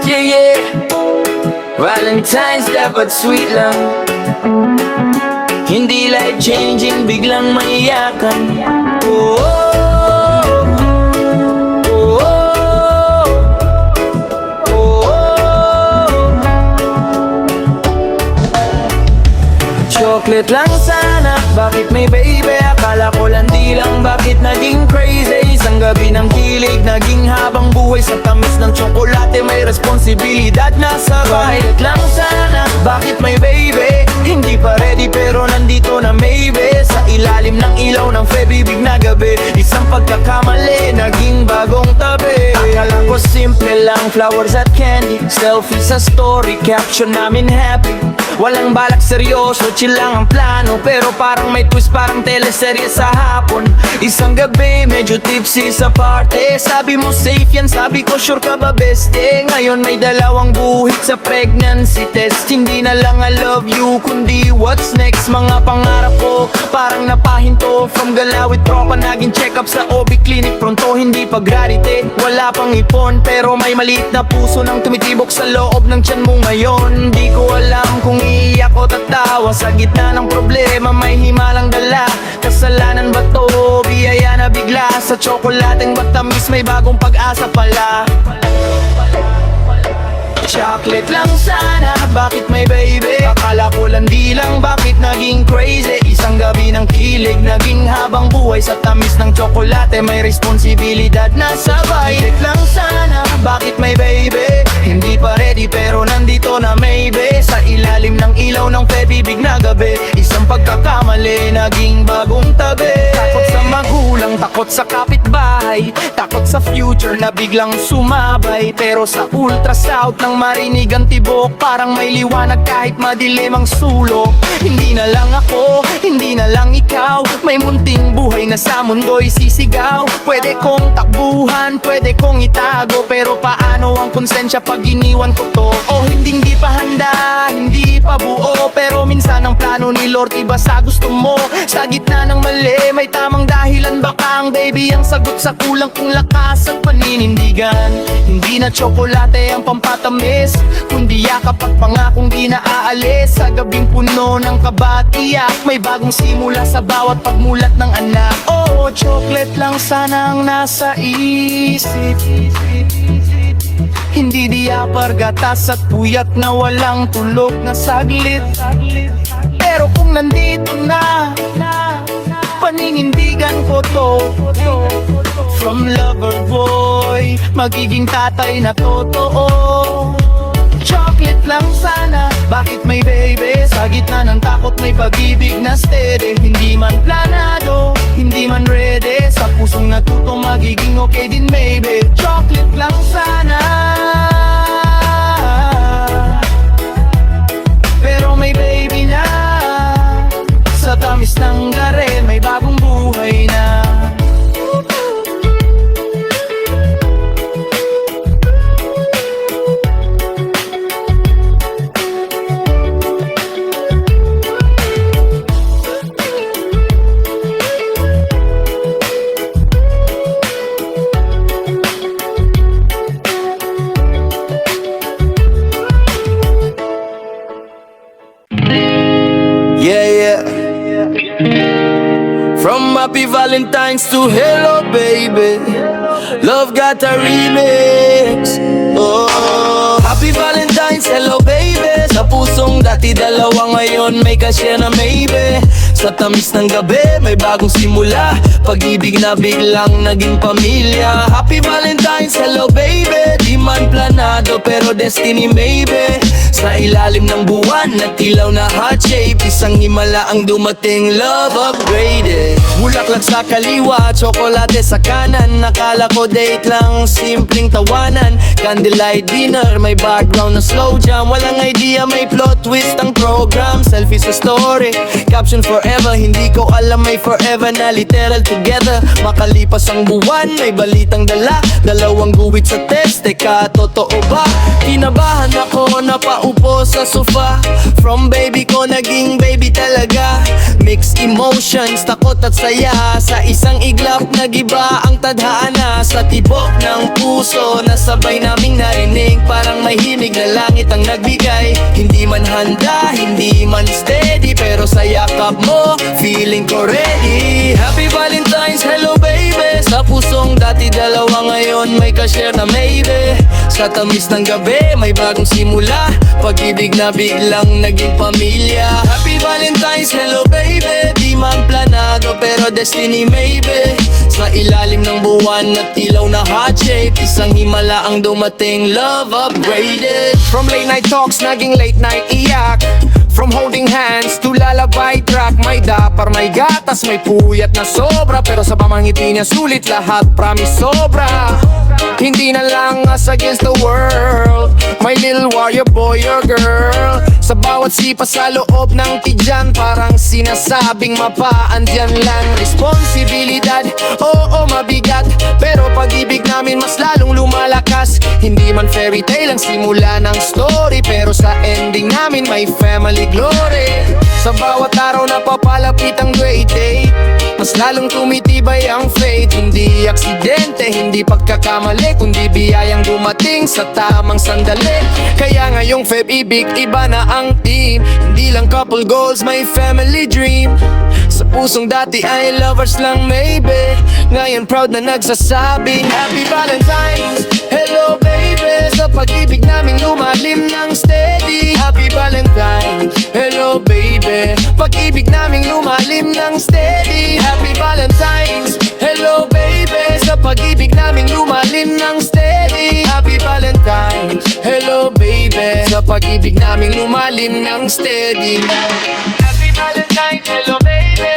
Yeah, yeah. Valentine's dapat sweet lang. Hindi life-changing, biglang maiyakan. Oh, oh, oh, oh. Chocolate lang sana, bakit may baby? Akala ko lang di lang, bakit naging crazy? Isang gabi ng kilig, naging habang buhay. Sa tamis ng tsokolate, may responsibilidad na sabay. Chocolate lang sana, bakit may baby? Hindi pa ready pero nandito na maybe. Sa ilalim ng ilaw ng Febibig na gabi, isang pagkakamali, naging bagong tabi. Akala ko simple lang, flowers at candy, selfie sa story, caption namin happy. Walang balak seryoso, chill lang ang plano. Pero parang may twist, parang teleserye sa hapon. Isang gabi, medyo tipsy sa party. Sabi mo safe yan, sabi ko sure ka ba beste? Ngayon may dalawang buhit sa pregnancy test. Hindi na lang I love you, kundi what's next? Mga pangarap ko, parang napahinto. From gala with tropa, naging check up sa OB Clinic pronto. Hindi pa gravity, wala pang ipon. Pero may maliit na puso nang tumitibok sa loob ng tiyan mo ngayon. Di ko alam kung iiyak o tatawa. Sa gitna ng problema, may himalang dala. Kasalanan ba to? Biyaya na bigla. Sa tsokolateng batamis, may bagong pag-asa pala. Chocolate lang sana, bakit may baby? Akala ko lang di lang, bakit naging crazy? Isang gabi ng kilig, naging habang buhay. Sa tamis ng tsokolate, may responsibilidad na sabay. Chocolate lang sana, bakit may baby? Hindi pa ready pero nandito na maybe. Sa ilalim ng ilaw ng Febibig na gabi, isang pagkakamali, naging bagong tabi. Takot sa magulang, takot sa kapitbahay, takot sa future na biglang sumabay. Pero sa ultrasound ng marinig ang tibok, parang may liwanag kahit madilim ang sulok. Hindi na lang ako, hindi na lang ikaw, may munting buhay na sa mundo'y sisigaw. Pwede kong takbuhan, pwede kong itago, pero paano ang konsensya pag iniwan ko to? O hindi pa handa, hindi pa buo, pero minsan ang plano ni Lord iba sa gusto mo. Sa gitna ng mali, may tamang dahilan. Baka ang baby ang sagot sa kulang kong lakas at paninindigan. Hindi na tsokolate ang pampatamis, kundi yakap at pangakong di na aalis. Sa gabing puno ng kabatiyak, may bagong simula sa bawat pagmulat ng anak. Oh, chocolate lang sana ang nasa isip, hindi diapar, gatas at puyat na walang tulog na saglit. Pero kung nandito na, paninindigan ko to. From lover boy, magiging tatay na totoo. Chocolate lang sana, bakit may baby? Sa gitna ng takot may pag-ibig na steady. Hindi man planado, hindi man ready. Sa pusong natuto magiging okay din maybe. Chocolate lang sana, pero may baby na. Sa tamis ng gare, may bagong buhay na. From Happy Valentine's to Hello Baby, Love got a remix. Oh, Happy Valentine's, Hello Baby. Sa pusong dati dalawa, ngayon may kasya na maybe. Sa tamis ng gabi, may bagong simula. Pag-ibig na biglang naging pamilya. Happy Valentine's, Hello Baby. Di man planado pero destiny maybe. Sa ilalim ng buwan, natilaw na hot shape. Isang himala ang dumating, love upgraded. Bulaklak sa kaliwa, tsokolate sa kanan. Nakala ko date lang, simpleng tawanan. Candlelight dinner, may background na slow jam. Walang idea, may plot twist ang program. Selfie sa story, caption forever. Hindi ko alam may forever na literal together. Makalipas ang buwan, may balitang dala. Dalawang guwit sa test, teka, totoo ba? Kinabahan ako, napaupo sa sofa. From baby ko naging baby talaga. Mixed emotions, takot at saya. Sa isang iglap nag-iba ang tadhana. Sa tibok ng puso na sabay naming narinig, parang may himig na langit ang nagbigay. Hindi man handa, hindi man steady, pero sa yakap mo, feeling ko ready. Happy Valentine's, hello baby. Sa pusong dati dalawa, ngayon may ka-share na maybe. Sa tamis ng gabi, may bagong simula. Pag-ibig na biglang naging pamilya. Happy Valentine's, hello baby. Di man planado pero destiny maybe. Sa ilalim ng buwan at ilaw na hot shape, isang himala ang dumating, love upgraded. From late night talks, naging late night iyak. From holding hands to lullaby track. May dapar, may gatas, may puyat na sobra, pero sa pamangiti niya sulit lahat, promise sobra. Hindi na lang us against the world, my little warrior boy or girl. Sa bawat sipa sa loob ng tidyan, parang sinasabing mapaandyan lang. Responsibilidad, oo mabigat, pero pag-ibig namin mas lalong lumalakas. Hindi man fairy tale ang simula ng story, pero sa ending namin may family glory. Sa bawat araw na papalapit ang great day, mas lalong tumitibay ang faith. Hindi aksidente, hindi pagkakamali, kundi biyayang dumating sa tamang sandali. Kaya ngayong Feb-ibig, iba na ang team. Hindi lang couple goals, may family dream. Sa pusong dati ay lovers lang maybe, ngayon proud na nagsasabing Happy Valentine's, hello baby. Sa pag-ibig naming lumalim ng steady. Happy Valentine's, hello baby. Pag-ibig naming lumalim ng steady. Happy Valentine's, hello baby. Sa pag-ibig naming lumalim ng steady. Happy Valentine's, hello baby. Sa pag-ibig naming lumalim ng steady. Happy Valentine's, hello baby.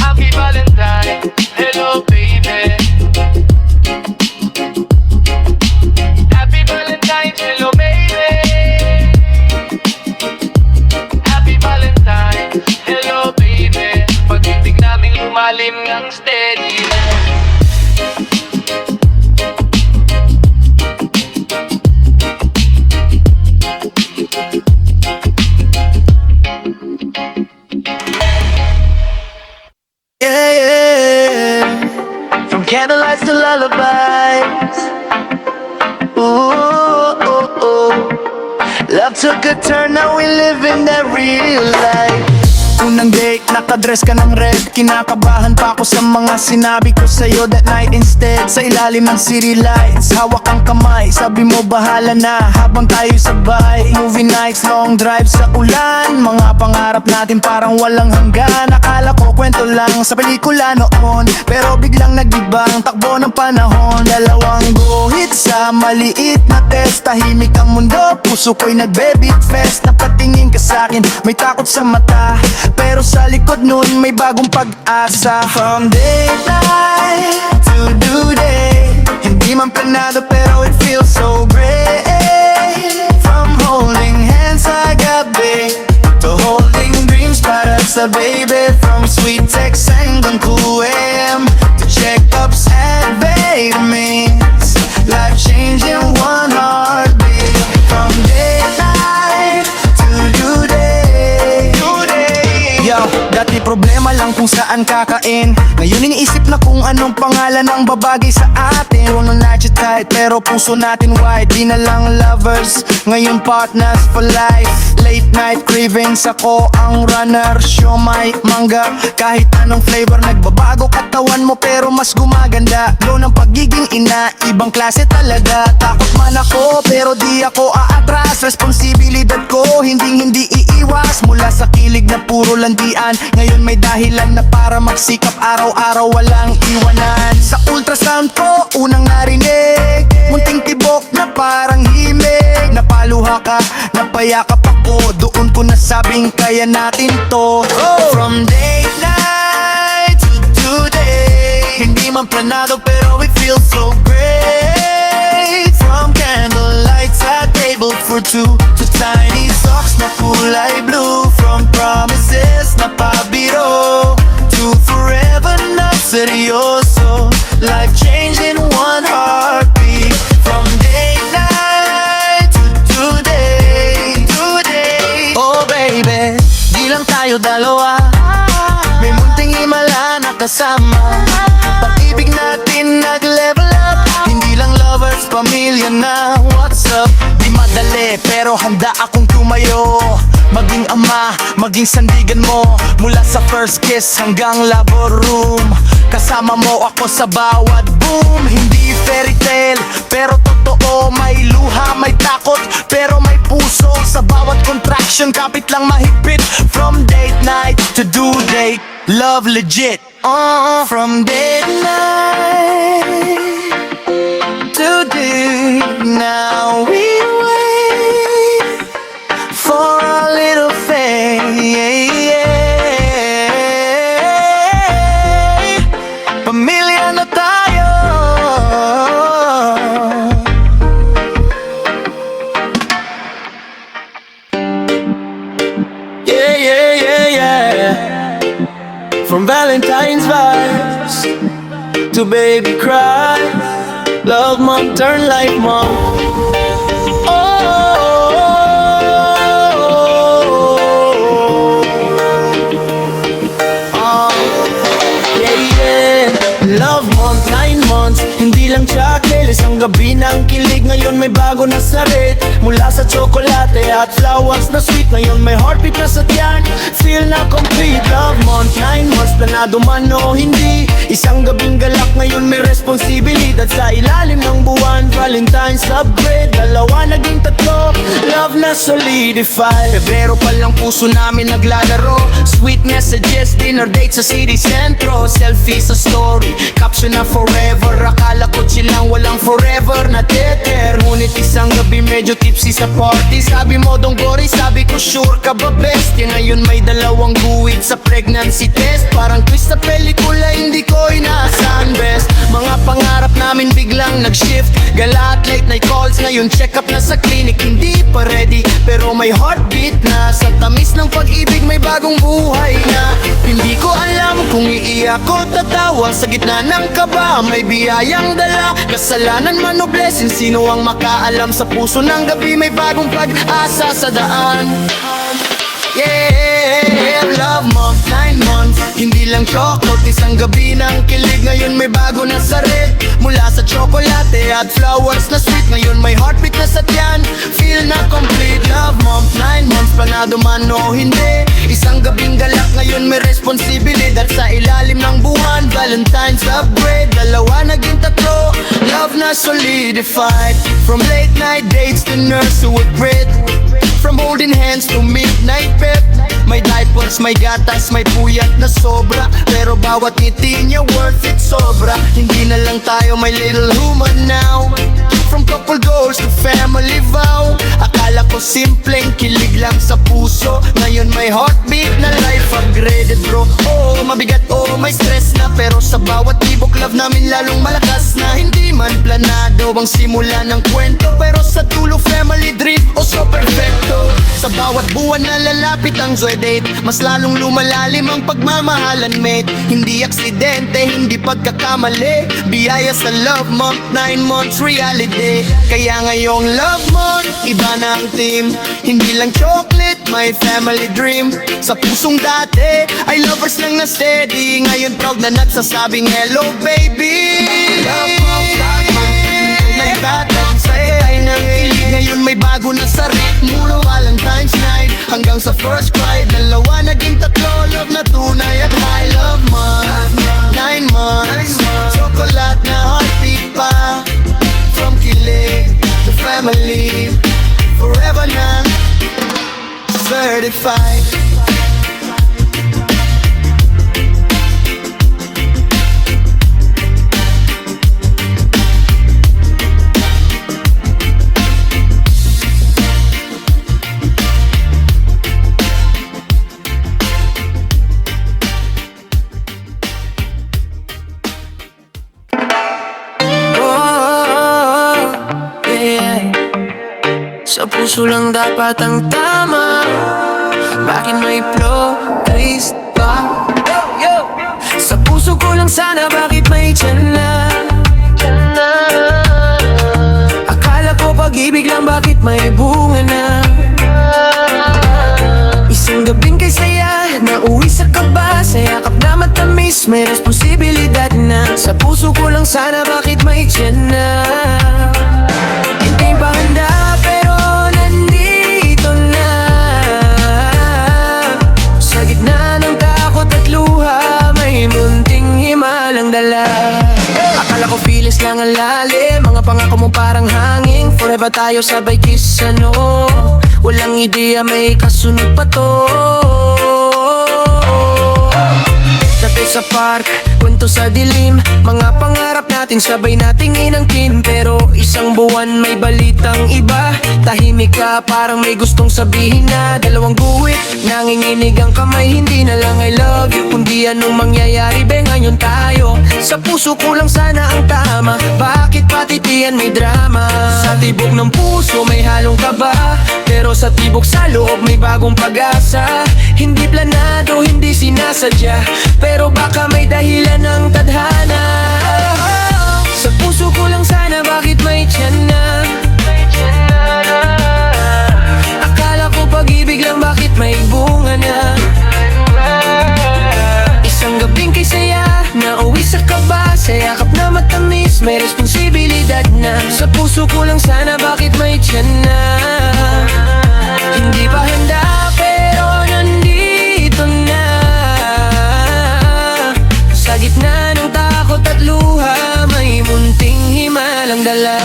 Happy Valentine's, hello baby. Happy Valentine's, hello baby. Happy Valentine's, hello baby. Pag-ibig naming lumalim ng steady. Yeah, yeah. From candlelights to lullabies. Ooh, ooh, ooh. Love took a turn, now we live in that real life. Unang date, nakadress ka ng red. Kinakabahan pa ako sa mga sinabi ko sa'yo that night. Instead, sa ilalim ng city lights, hawak ang kamay, sabi mo bahala na habang tayo sabay. Movie nights, long drives sa ulan, mga pangarap natin parang walang hanggan. Akala ko kwento lang sa pelikula noon, pero biglang nag-iba ang takbo ng panahon. Dalawang guhit sa maliit na test, tahimik ang mundo, puso ko'y nagbe-beat fest. Napatingin ka sa'kin, may takot sa mata, pero sa likod nun may bagong pag-asa. From daylight to due day, hindi man planado pero it feels so great. From holding hands sa gabi to holding dreams para sa baby. From sweet texts hanggang 2 AM to check-ups and vitamins, life changing one heartbeat. From daylight to due day. Yo, dati problema lang kung saan kakain, ngayon iniisip na kung anong pangalan ng babagay sa atin. Wala na tight pero puso natin wide. Di na lang lovers, ngayon partners for life. Late night cravings, ako ang runner. Siomai, mangga, kahit anong flavor. Nagbabago katawan mo pero mas gumaganda. Glow ng pagiging ina, ibang klase talaga. Takot man ako pero di ako aatras. Responsibilidad ko hindi iiwas. Mula sa kilig na puro landian, ngayon may dahilan na para magsikap araw-araw, walang iwanan. Sa ultrasound ko, unang narinig, munting tibok na parang himig. Napaluha ka, napayakap ako, doon ko nasabing kaya natin to. From daylight to today, hindi man planado pero it feels so great. From candlelight sa table for two to tiny socks na kulay blue. From promises na pabiro to forever na seryoso, life changing one heartbeat. From daylight to today. Oh baby, dalawa, may munting himala na kasama. Pag-ibig natin nag-level up, hindi lang lovers, pamilya na. What's up? Di madali pero handa akong tumayo, maging ama, maging sandigan mo. Mula sa first kiss hanggang labor room, kasama mo ako sa bawat boom. Hindi fairy tale pero totoo, may luha, may takot pero may puso. Sa bawat contraction kapit lang mahigpit. From date night to due date, love legit. From date night to date, now we wait for a little fate. Pamilya na tayo. Yeah. From Valentine's vibes to baby cry, love month turn life month. Love month, 9 months, hindi lang chocolate. Isang gabi ng kilig, ngayon may bago na sarit. Mula sa tsokolate at flowers na sweet, ngayon may heartbeat na sa tiyan, feel na complete. Love month, 9 months, planado man o hindi. Isang gabing galak, ngayon may responsibilidad. Sa ilalim ng buwan, Valentine's upgrade. Dalawa naging tatlo, love na solidified. Febrero pa lang puso namin naglalaro. Sweet messages, dinner date sa city centro. Selfie sa story, caption na forever. Akala ko chilang walang forever na teter. Ngunit isang gabi medyo tipsy sa party. Sabi mo don't worry, sabi ko sure ka ba best. Yan ngayon may dalawang guwit sa pregnancy test. Parang twist sa pelikula, hindi ko inaasahan best. Mga pangarap namin biglang nag-shift. Gala at late night calls, ngayon check up na sa clinic. Hindi pa ready, pero may heartbeat na. Sa tamis ng pag-ibig may bagong buhay na. Hindi ko alam kung iiyak o tatawa. Sa gitna ng kaba, may biyayang dala. Kasalanan man o blessing, sino ang makaalam? Sa puso ng gabi may bagong pag-asa sa daan. Yeah, love month, 9 months, hindi lang chocolate. Isang gabi ng kilig, ngayon may bago na sarit. Mula sa tsokolate at flowers na sweet, ngayon may heartbeat na sa tiyan, feel na complete. Love month, 9 months, planado man o hindi. Isang gabing galak, ngayon may responsibilidad. Sa ilalim ng buwan, Valentine's upgrade. Dalawa naging tatlo, love na solidified. From late night dates to nursery bread, from holding hands to midnight pep. May diapers, may gatas, may puyat na sobra, pero bawat ngiti niya worth it sobra. Hindi na lang tayo may little human now. From couple goals to family vow. Akala ko simpleng kilig lang sa puso, ngayon may heartbeat na life upgraded bro. Oh, mabigat, oh, may stress na, pero sa bawat tibok love namin lalong malakas na. Hindi man planado ang simula ng kwento, pero sa dulo family dream, oh so perfecto. Sa bawat buwan na lalapit ang joy date, mas lalong lumalalim ang pagmamahalan mate. Hindi aksidente, hindi pagkakamali, biyaya sa love month, 9 months reality. Kaya ngayong love month, iba na ang team. Hindi lang chocolate, my family dream. Sa pusong dati, ay lovers lang na steady. Ngayon proud na nagsasabing hello baby. Love month, nagtatag sa itay ng kilig. Ngayon may bago na sarit. Mula Valentine's night hanggang sa first cry, dalawa naging tatlo, love na tunay at high. Love month, 9 months, chocolate na heartbeat pa. From kilig to family, forever na certified. Sa puso lang dapat ang tama. Bakit may plot twist pa? Sa puso ko lang sana, bakit may tiyan na? Akala ko pag-ibig lang, bakit may bunga na? Isang gabing kay saya na may responsibilidad na. Sa puso ko lang sana, bakit may tiyan na? Hindi pa handa pero nandito na. Sa gitna ng takot at luha, may munting himalang dala. Akala ko feelings lang ang lalim, mga pangako mo parang hangin. Forever tayo sabay kiss, ano? Walang ideya, may kasunod pa to. Dati sa park, kwento sa dilim, mga pangarap natin sabay nating inangkin. Pero isang buwan may balitang iba, tahimik ka parang may gustong sabihin na. Dalawang guwit, nanginginig ang kamay, hindi na lang I love you, kundi anong mangyayari be ngayon tayo. Sa puso ko lang sana ang tama, bakit patitian may drama? Sa tibok ng puso may halong kaba, pero sa tibok sa loob may bagong pag-asa. Hindi planado, hindi sinasadya, pero baka may dahilan ng tadhana. Sa puso ko lang sana, bakit may tiyan na? Akala ko pag-ibig lang, bakit may bunga na? Isang gabing kay saya, nauwi sa kaba, sa yakap na matamis, may responsibilidad na. Sa puso ko lang sana, bakit may tiyan na? Hindi pa handa pero nandito na. Sa gitna ng takot at luha, may munting himalang dala.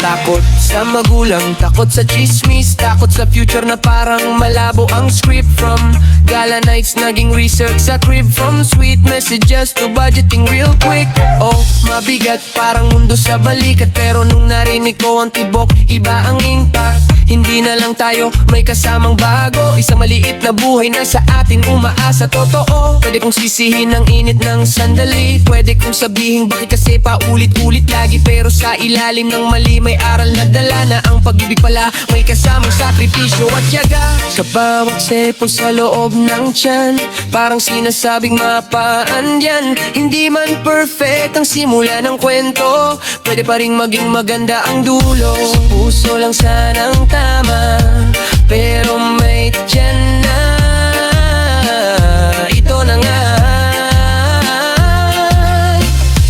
Takot sa magulang, takot sa chismis, takot sa future na parang malabo ang script. From gala nights, naging research sa crib. From sweet messages to budgeting real quick. Oh, mabigat, parang mundo sa balikat. Pero nung narinig ko ang tibok, iba ang impact. Hindi na lang tayo may kasamang bago, isang maliit na buhay na sa atin umaasa. Totoo, pwede kong sisihin ang init ng sandali, pwede kong sabihin bakit kasi paulit-ulit lagi. Pero sa ilalim ng mali may aral na dala, na ang pag-ibig pala may kasamang sakripisyo at tiyaga. Sa bawat sepon sa loob ng tiyan, parang sinasabing mapaan yan. Hindi man perfect ang simula ng kwento, pwede pa rin maging maganda ang dulo. Sa puso lang sanang tama, pero may tiyan na. Ito na nga,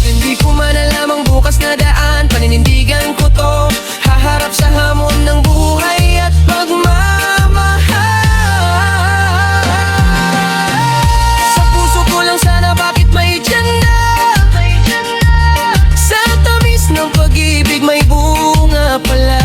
hindi ko man alam ang bukas na daan, paninindigan ko to, haharap sa hamon ng buhay at pagmamahal. Sa puso ko lang sana, bakit may tiyan na? Sa tamis ng pag-ibig may bunga pala.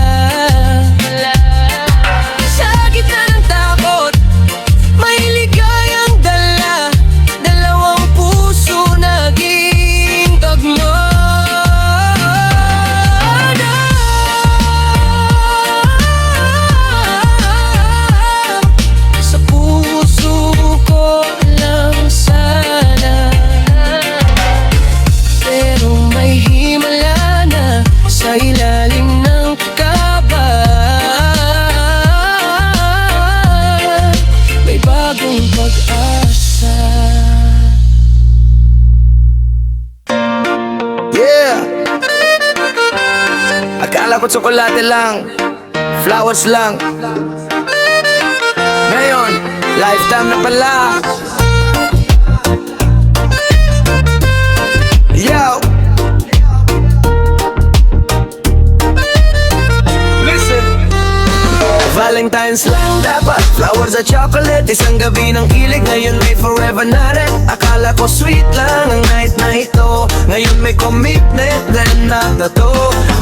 Akala ko tsokolate lang, flowers lang, ngayon, lifetime na pala. Yo! Listen! Valentine's lang dapat, flowers at chocolate, isang gabi ng kilig, ngayon may forever na rin. Akala ko sweet lang ang night na ito, ngayon may commitment, then not na to.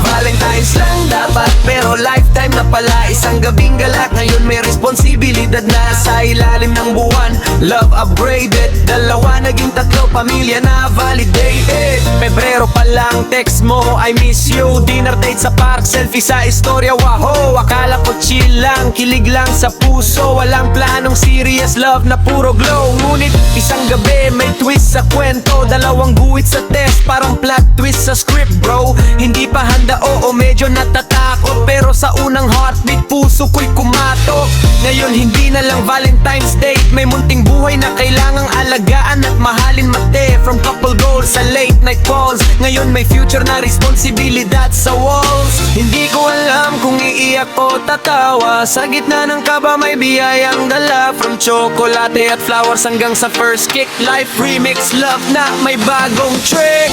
Valentine's lang dapat, pero lifetime na pala. Isang gabing galak, ngayon may responsibilidad na. Sa ilalim ng buwan, love upgraded, dalawa naging tatlo, pamilya na validated. Pebrero pa lang, text mo, I miss you. Dinner date sa park, selfie sa istorya, wow. Akala ko chill lang, kilig lang sa puso, walang planong serious love na puro glow. Ngunit isang gabi may twist sa kwento, dalawang guhit sa test, parang plot twist sa script bro. Hindi pa handa, oo medyo natatakot, pero sa unang heartbeat puso ko'y kumatok. Ngayon hindi na lang Valentine's Day, may munting buhay na kailangang alagaan at mahalin mate. From couple goals sa late night calls, Ngayon may future na responsibilidad sa walls. Hindi ko alam kung iiyak o tatawa. Sa gitna ng kaba may biyayang dala. From chocolate at flowers hanggang sa first kick. Life remix, love na may bagong trick.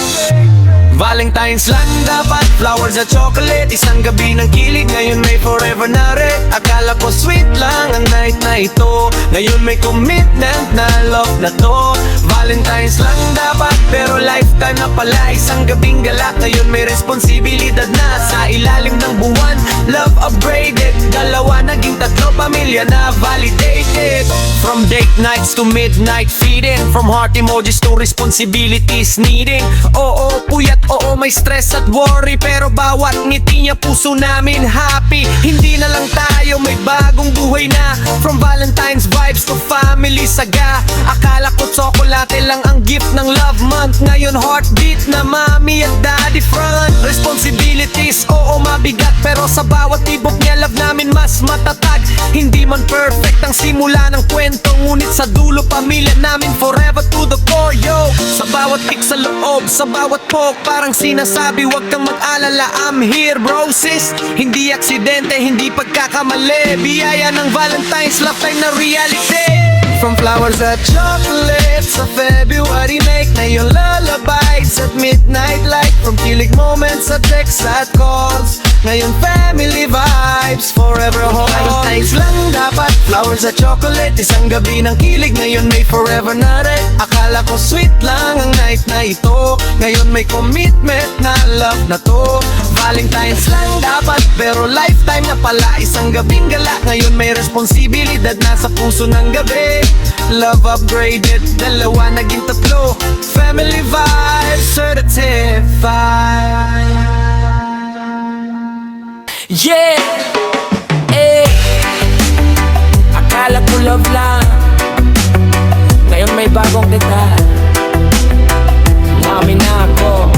Valentine's lang dapat, flowers at chocolate. Isang gabi ng kilig, ngayon may forever na rin. Akala ko sweet lang ang night na ito, ngayon may commitment na love na to. Valentine's lang dapat, pero lifetime na pala. Isang gabing galak, ngayon may responsibilidad na. Sa ilalim ng buwan, love upgraded. Dalawa naging tatlo, pamilya na validated. From date nights to midnight feeding, from heart emojis to responsibilities needing. Oo, puyat, oo, may stress at worry, pero bawat ngiti niya puso namin happy. Hindi na lang tayo, may bagong buhay na. From Valentine's vibes to family saga. Akala ko tsokolate lang ang gift ng love month, ngayon heartbeat na mami at daddy front. Responsibilities, oo, mabigat, pero sa bawat tibok niya love namin mas matatag. Hindi man perfect ang simula ng kwento, ngunit sa dulo pamilya namin forever to the core, yo. Sa bawat kick sa loob, sa bawat poke, parang sinasabi wag kang mag-alala, I'm here bro sis. Hindi aksidente, hindi pagkakamali, biyaya ng Valentine's, lifetime na reality. From flowers at chocolates sa February make na yung lullabies at midnight light. From kilig moments sa texts at calls, ngayon family vibes forever home. Valentine's lang dapat, flowers at chocolate. Isang gabi ng kilig, ngayon may forever na rin. Akala ko sweet lang ang night na ito, ngayon may commitment na love na to. Valentine's lang dapat, pero lifetime na pala. Isang gabing gala, ngayon may responsibilidad na sa puso ng gabi. Love upgraded, dalawa naging tatlo, family vibes certified. Yeah, eh, akala ko love lang, ngayon may bagong detal. Mami na ako,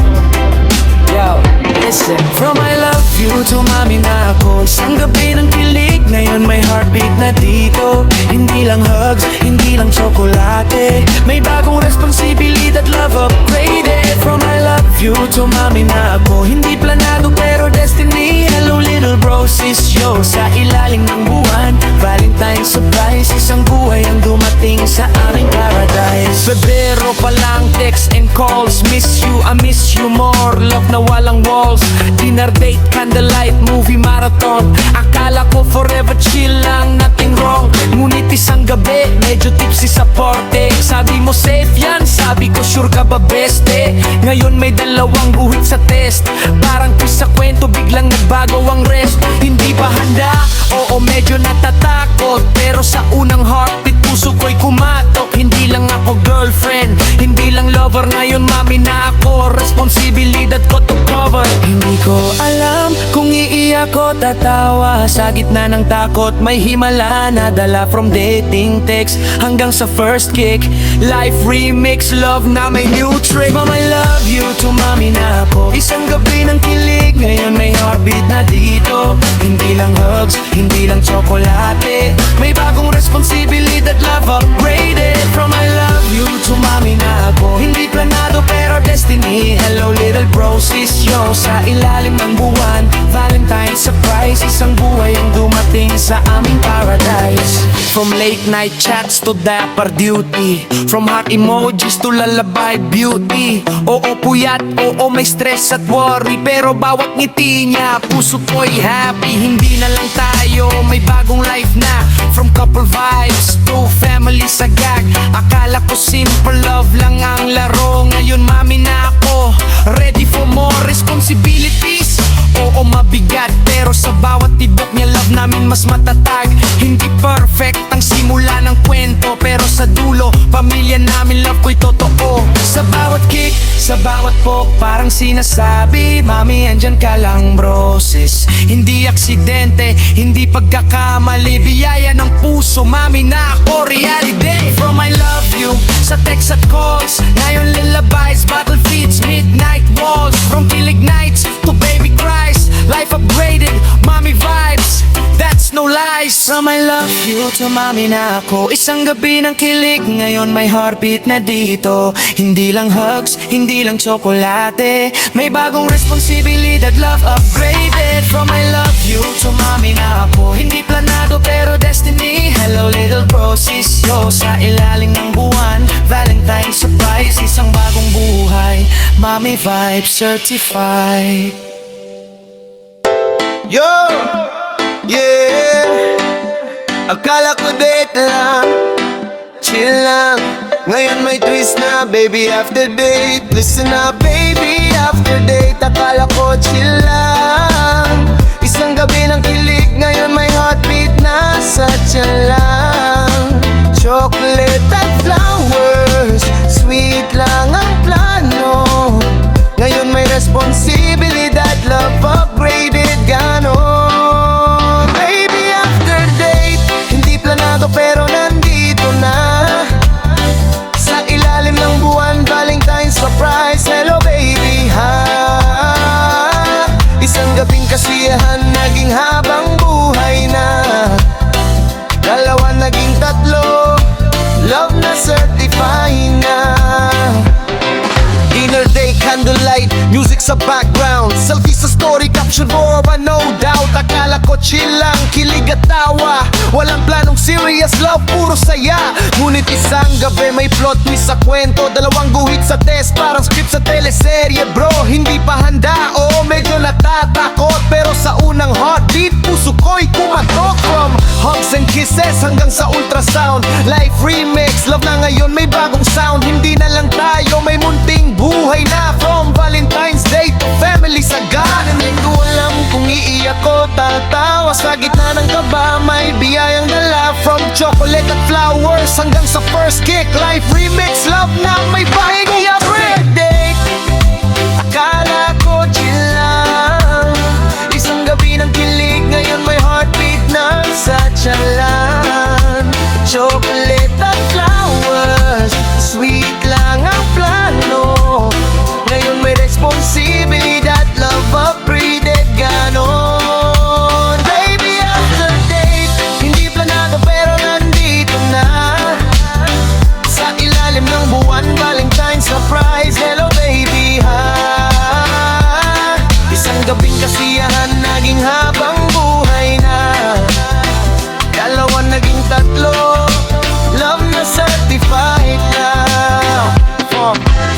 yo, listen. From I love you to mami na ako. Isang gabi ng kilig, ngayon may heartbeat na dito. Hindi lang hugs, hindi lang tsokolate, may bagong responsibilidad, love upgraded. From I love you to mami na ako. Hindi planado pero destiny. Hello little bro sis yo. Sa ilalim ng buwan, Valentine's surprise. Isang buhay ang dumating sa aming paradise. Febrero pa lang, text and calls. Miss you, I miss you more. Love na walang walls. Dinner date, candlelight, movie marathon. Akala ko forever chill lang, nothing wrong. Ngunit isang gabi, medyo tipsy sa porte. Sabi mo safe yan, sabi ko sure ka ba beste. Ngayon may dalawang guhit sa test. Parang twist sa kwento, biglang nagbago ang rest. Hindi ba handa? Oo, medyo natatakot, pero sa unang heartbeat puso ko'y kumatok. Hindi lang ako girlfriend, hindi lang lover, ngayon mami na ako. Responsibilidad ko to cover. Hindi ko alam kung iiyak ko tatawa. Sa gitna ng takot may himala na dala. From dating text hanggang sa first kick, life remix, love na may new trick. Mama I love you to mami na ako. Isang gabi ng kilig, ngayon may heartbeat na dito. Hindi lang hugs, hindi lang tsokolate, may bagong responsibilidad, love upgraded. From I love you to mami na ako. Hindi planado pero destiny. Hello little bro sis yo. Sa ilalim ng buwan, Valentine's surprise. Isang buhay ang dumating sa aming paradise. From late night chats to dapper duty, from heart emojis to lullaby beauty. Oo puyat, oo may stress at worry, pero bawat ngiti niya puso ko'y happy. Hindi na lang tayo, may bagong life na. From couple vibes to family sagag. Akala ko simple love lang ang laro, ngayon mami na ako. Ready for more responsibilities. Oo mabigat, pero sa bawat tibok niya love namin mas matatag. Hindi perfect ang simula ng kwento, pero sa dulo pamilya namin love ko'y totoo. Sa bawat kick, sa bawat poke, parang sinasabi mami andyan ka lang bro sis. Hindi aksidente, hindi pagkakamali, biyaya ng puso, mami na ako reality. From I love you sa text at calls, ngayon lullabies, battlefields, midnight walls. From kilig nights to baby cries, life upgraded, mommy vibes, that's no lies. From I love you you, tumami na ako. Isang gabi ng kilig, ngayon may heartbeat na dito. Hindi lang hugs, hindi lang tsokolate, may bagong responsibilidad, love upgraded. From I love you, tumami na ako. Hindi planado pero destiny. Hello little bro, sis yo. Sa ilalim ng buwan, Valentine's surprise. Isang bagong buhay, mommy vibe certified. Yo, yeah. Akala ko date lang, chill lang. Ngayon may twist na, baby after date. Listen up, baby after date. Akala ko chill lang, isang gabi ng kilig. Ngayon may heartbeat na sa tiyan lang. Chocolate at flowers, sweet lang ang plano. Ngayon may responsibilidad, love upgraded, ganon. Baby after date, hindi planado pero nandito na. Sa ilalim ng buwan, Valentine's surprise. Hello baby, ha. Isang gabing kasiyahan, naging habang buhay na. Dalawa naging tatlo, love na certified na. Dinner day, candlelight, music sa background. Selfie sa story, caption for a no doubt. Akala ko chill lang, kilig at tawa. Walang planong serious love, puro saya. Ngunit isang gabi may plot twist sa kwento. Dalawang guhit sa test, parang script sa teleserye. Bro, hindi pa handa, oo medyo natatakot. Pero sa unang heartbeat, puso ko'y kumatok. From hugs and kisses hanggang sa ultrasound. Life remix, love na ngayon may bagong sound. Hindi na lang tayo, may munting buhay na. From Valentine's Day to family saga. Hindi ko alam kung iiyak ko tatawa. Sa gitna ng kaba may biyayang dala. From chocolate at flowers hanggang sa first kick. Life remix, love na may bahagi upgrade. Akala ko chill lang, isang gabi ng kilig. Ngayon may heartbeat na sa tiyan. Chocolate at flowers, sweet lang ang plano. Ngayon may responsibilidad, love upgraded, ganon. Baby after date, hindi planado pero nandito na. Sa ilalim ng buwan, Valentine's surprise. Hello baby, ha. Isang gabing kasiyahan, naging habang buhay na. Dalawa naging tatlo, love na certified na.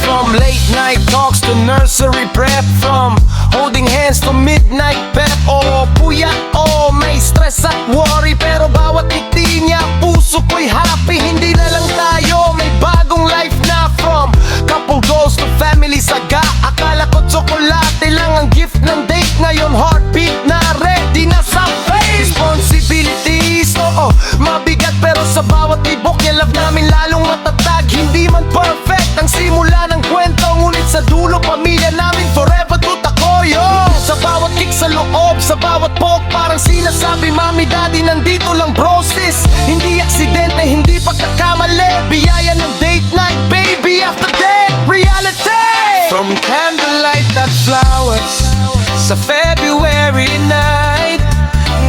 From late night talks to nursery prep. From holding hands to midnight pep. Oh, puyat, oh, may stress at worry. Pero bawat ngiti niya, puso ko'y happy. Hindi na lang tayo, may bagong life na. From couple goals to family saga. Akala ko tsokolate lang ang gift ng date. Ngayon heartbeat na, ready na sa face. Responsibilities, oo, mabigat pero sa bawat ibok niya love namin lalong matatag. Hindi man perfect ang simula ng kwento, ngunit sa dulo pamilya namin forever tutakoy. Sa bawat kick sa loob, sa bawat poke, parang sinasabi mami daddy nandito lang bro sis. Hindi aksidente, hindi pagkakamali, biyaya ng date night baby after date reality. From candlelight at flowers sa February night,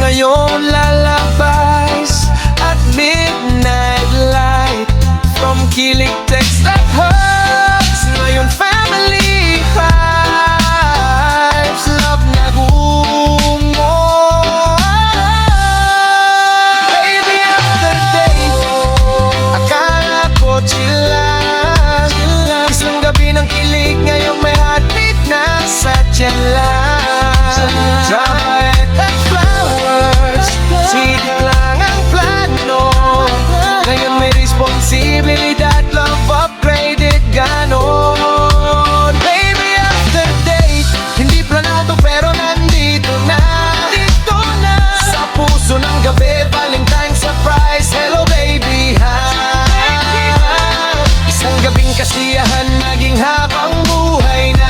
ngayon lalabas at midnight light. From kilig text at hugs, ngayon family vibes. Love na gungo. Baby after date, akala ko chill lang. Isang gabi ng kilig, ngayon may heartbeat na sa tiyan lang. Chocolate at flowers, sweet lang ang plano. Ngayon may responsibilidad, love upgraded, ganon. Baby after date, hindi planado pero nandito na. Dito na, sa puso ng gabi, Valentine's surprise. Hello baby, ha. Isang gabing kasiyahan, naging habang buhay na.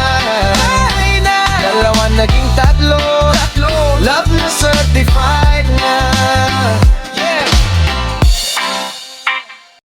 Dalawa naging tatlo,